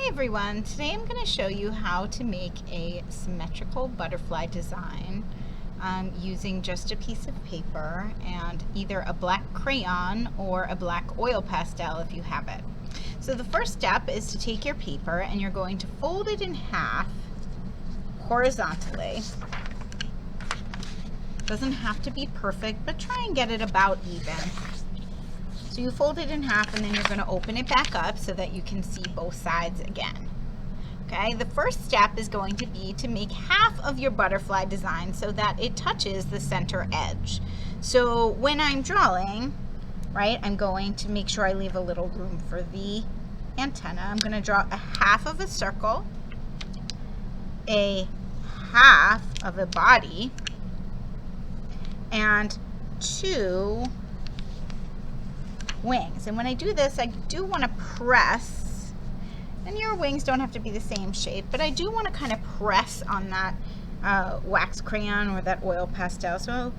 Hi everyone, today I'm going to show you how to make a symmetrical butterfly design using just a piece of paper and either a black crayon or a black oil pastel if you have it. So the first step is to take your paper and you're going to fold it in half horizontally. Doesn't have to be perfect, but try and get it about even. So you fold it in half and then you're going to open it back up so that you can see both sides again. Okay, the first step is going to be to make half of your butterfly design so that it touches the center edge. So when I'm drawing, right, I'm going to make sure I leave a little room for the antenna. I'm going to draw a half of a circle, a half of a body, and two wings. And when I do this, I do want to press, and your wings don't have to be the same shape, but I do want to kind of press on that wax crayon or that oil pastel so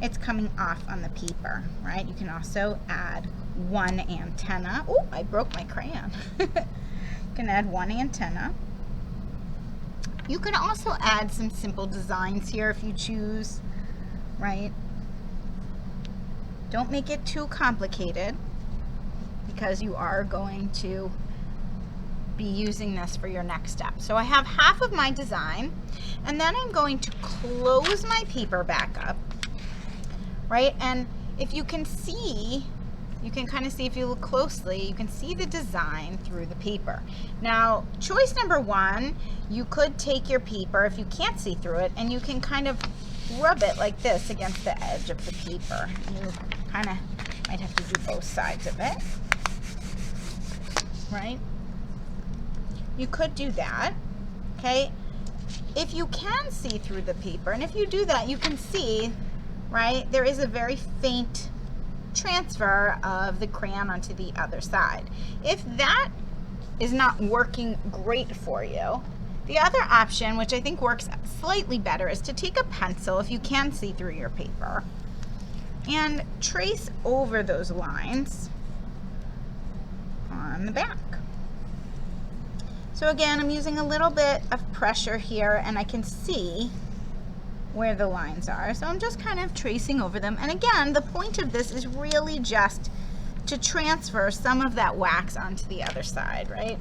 it's coming off on the paper, right? You can also add one antenna. Oh, I broke my crayon. You can add one antenna. You can also add some simple designs here if you choose, right? Don't make it too complicated because you are going to be using this for your next step. So I have half of my design, and then I'm going to close my paper back up, right? And if you can see, you can kind of see, if you look closely, you can see the design through the paper. Now, choice number one, you could take your paper, if you can't see through it, and you can kind of rub it like this against the edge of the paper. You kind of might have to do both sides of it, right? You could do that, okay? If you can see through the paper, and if you do that, you can see, right, there is a very faint transfer of the crayon onto the other side. If that is not working great for you, the other option, which I think works slightly better, is to take a pencil, if you can see through your paper, and trace over those lines on the back. So again, I'm using a little bit of pressure here, and I can see where the lines are. So I'm just kind of tracing over them. And again, the point of this is really just to transfer some of that wax onto the other side, right?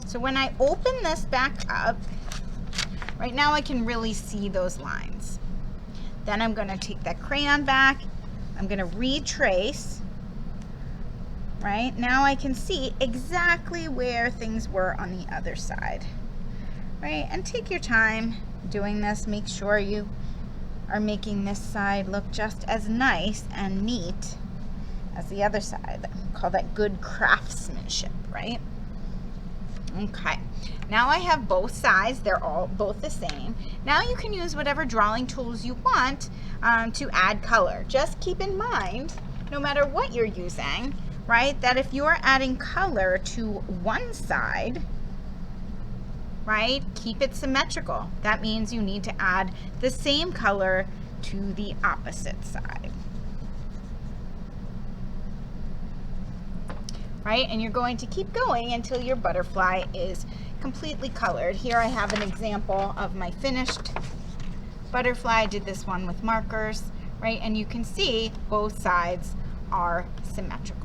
So when I open this back up, right now I can really see those lines. Then I'm going to take that crayon back, I'm going to retrace, right? Now I can see exactly where things were on the other side, right? And take your time doing this. Make sure you are making this side look just as nice and neat as the other side. Call that good craftsmanship, right? Okay, now I have both sides. They're all both the same. Now you can use whatever drawing tools you want to add color. Just keep in mind, no matter what you're using, right, that if you're adding color to one side, right, keep it symmetrical. That means you need to add the same color to the opposite side. Right? And you're going to keep going until your butterfly is completely colored. Here I have an example of my finished butterfly. I did this one with markers, right? And you can see both sides are symmetrical.